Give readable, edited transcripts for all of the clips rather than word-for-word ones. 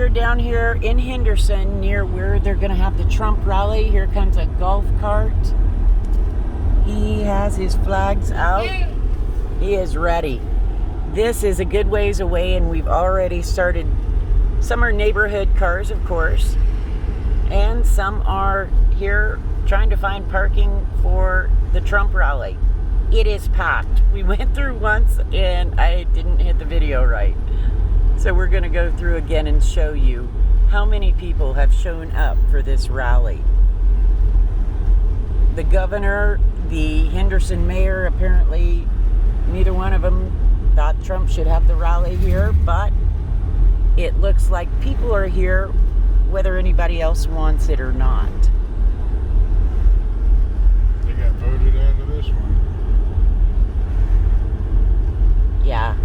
we're down here in Henderson near where they're going to have the Trump rally. Here comes a golf cart. He has his flags out. He is ready. This is a good ways away, and we've already started. Some are neighborhood cars, of course, and some are here trying to find parking for the Trump rally. It is packed. We went through once and I didn't hit the video right. So we're going to go through again and show you how many people have shown up for this rally. The governor, the Henderson mayor, apparently neither one of them thought Trump should have the rally here, but it looks like people are here whether anybody else wants it or not. They got voted out of this one. Yeah.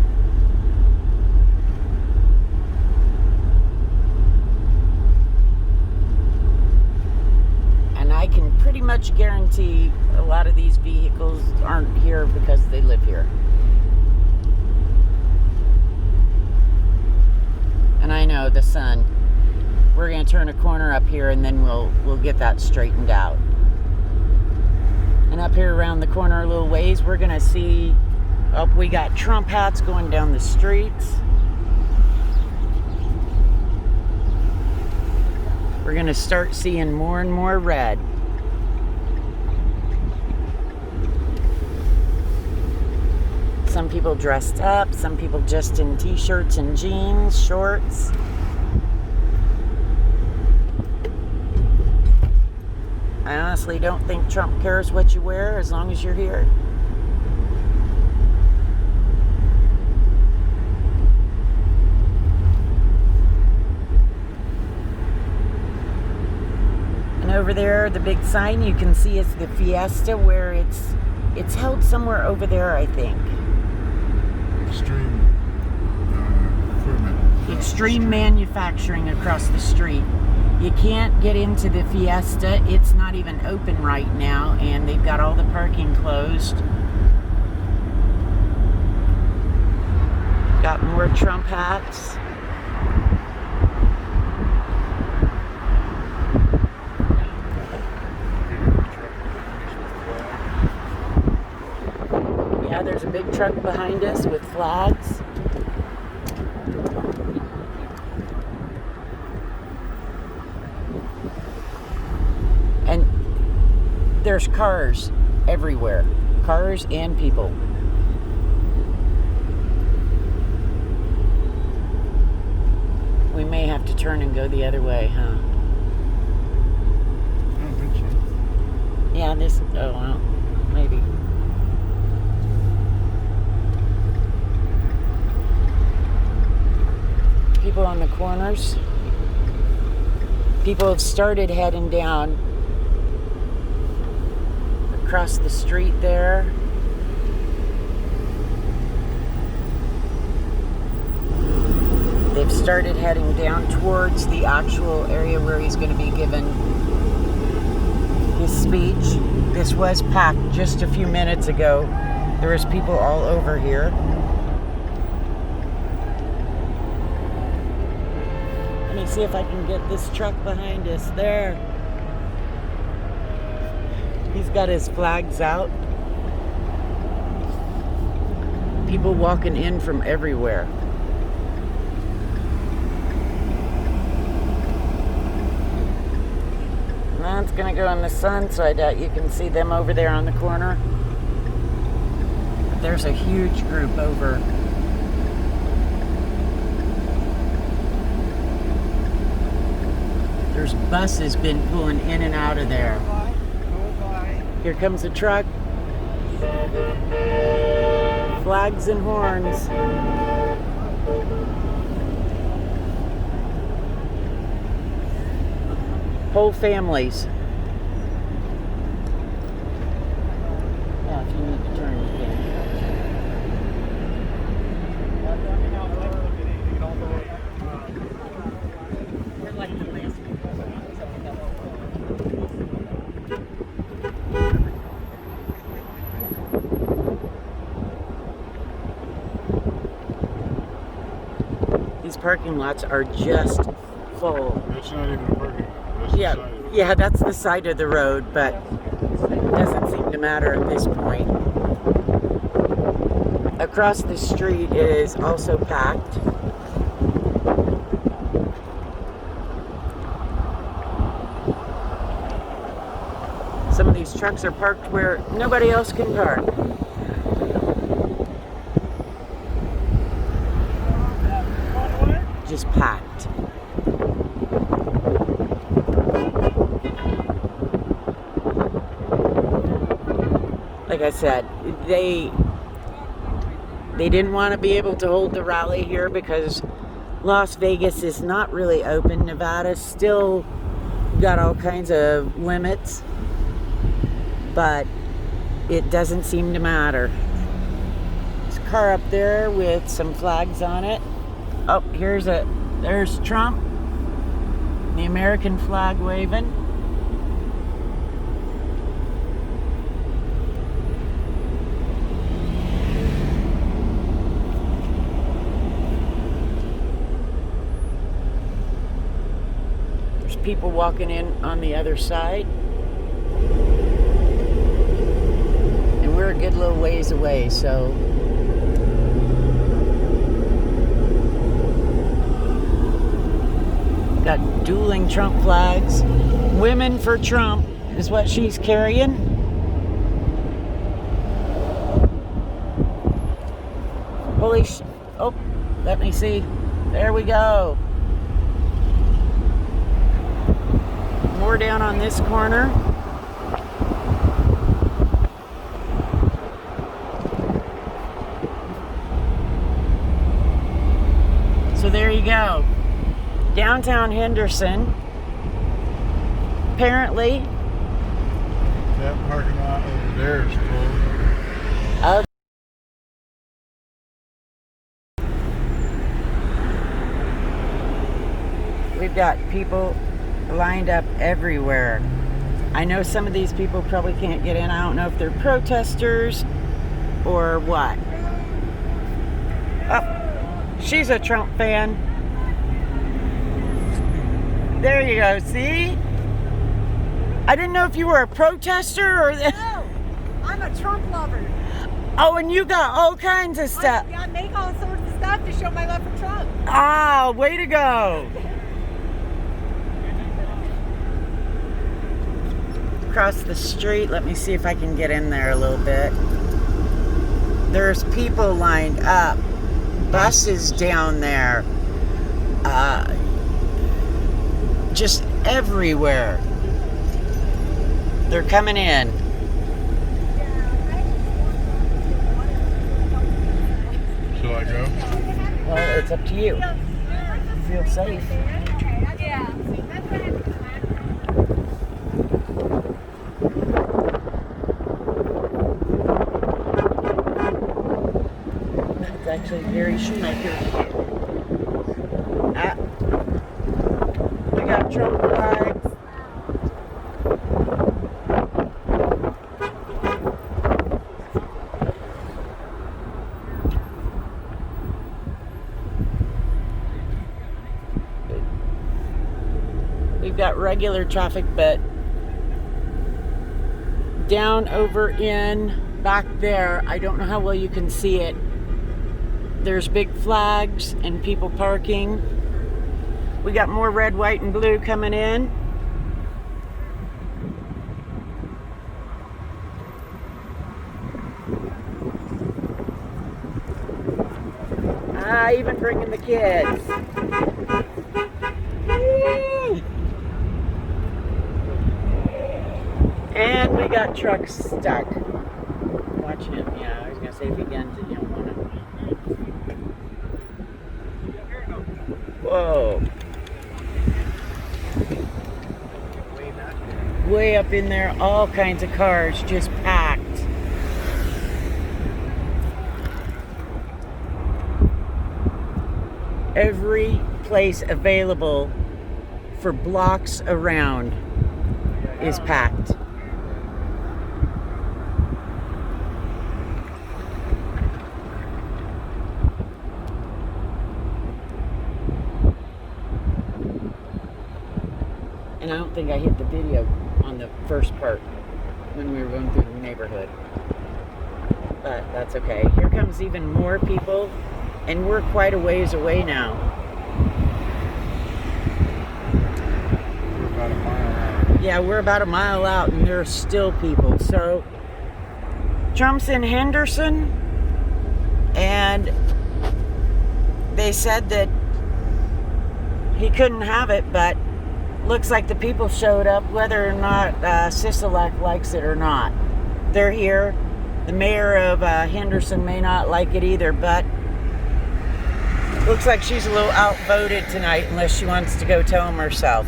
And I can pretty much guarantee a lot of these vehicles aren't here because they live here. And I know the sun. We're going to turn a corner up here and then we'll get that straightened out. And up here around the corner a little ways, we're going to see, we got Trump hats going down the streets. We're going to start seeing more and more red. Some people dressed up, some people just in t-shirts and jeans, shorts. I honestly don't think Trump cares what you wear as long as you're here. And over there, the big sign you can see is the Fiesta, where it's held somewhere over there, I think. Xtreme Manufacturing across the street. You can't get into the Fiesta. It's not even open right now, and they've got all the parking closed. Got more Trump hats. Yeah, there's a big truck behind us with flags. And there's cars everywhere. Cars and people. We may have to turn and go the other way, huh? I don't think so. Yeah, oh well, maybe. People on the corners. People have started heading down across the street there. They've started heading down towards the actual area where he's going to be given his speech. This was packed just a few minutes ago. There was people all over here. Let me see if I can get this truck behind us there. He's got his flags out. People walking in from everywhere. That's gonna go in the sun, so I doubt you can see them over there on the corner. But there's a huge group over. There's buses been pulling in and out of there. Here comes a truck. Flags and horns. Whole families. Yeah, if you need to turn, you can. These parking lots are just full. That's not even a parking lot. That's the Yeah, side of it. yeah, that's the side of the road, but it doesn't seem to matter at this point. Across the street is also packed. Some of these trucks are parked where nobody else can park. Just packed. Like I said, they didn't want to be able to hold the rally here because Las Vegas is not really open. Nevada's still got all kinds of limits, but it doesn't seem to matter. There's a car up there with some flags on it. Oh, there's Trump, the American flag waving. There's people walking in on the other side. And we're a good little ways away, so got dueling Trump flags. Women for Trump is what she's carrying. Oh, let me see. There we go. More down on this corner. So there you go. Downtown Henderson. Apparently, That parking lot over there is full. uh, we've got people lined up everywhere. I know some of these people probably can't get in. I don't know if they're protesters or what. Oh, she's a Trump fan. There you go, see? I didn't know if you were a protester or... No, I'm a Trump lover. Oh, and you got all kinds of stuff. I make all sorts of stuff to show my love for Trump. Ah, way to go. Across the street, let me see if I can get in there a little bit. There's people lined up. Buses down there. Just everywhere. They're coming in. Shall I go? Well, it's up to you. Feel safe. Yeah. It's actually Gary Shoemaker. We got Trump flags. We've got regular traffic, but down over in back there, I don't know how well you can see it. There's big flags and people parking. We got more red, white, and blue coming in. Even bringing the kids. Woo! And we got trucks stuck. Watch him. Yeah, I was gonna say if he guns it, you don't want to. Whoa. Way up in there, all kinds of cars just packed. Every place available for blocks around is packed. And I don't think I hit the video on the first part when we were going through the neighborhood. But that's okay. Here comes even more people, and we're quite a ways away now. We're about a mile out. Yeah, we're about a mile out, and there's still people. So, Trump's in Henderson, and they said that he couldn't have it, but looks like the people showed up, whether or not Sisolak likes it or not. They're here. The mayor of Henderson may not like it either, but looks like she's a little outvoted tonight unless she wants to go tell him herself.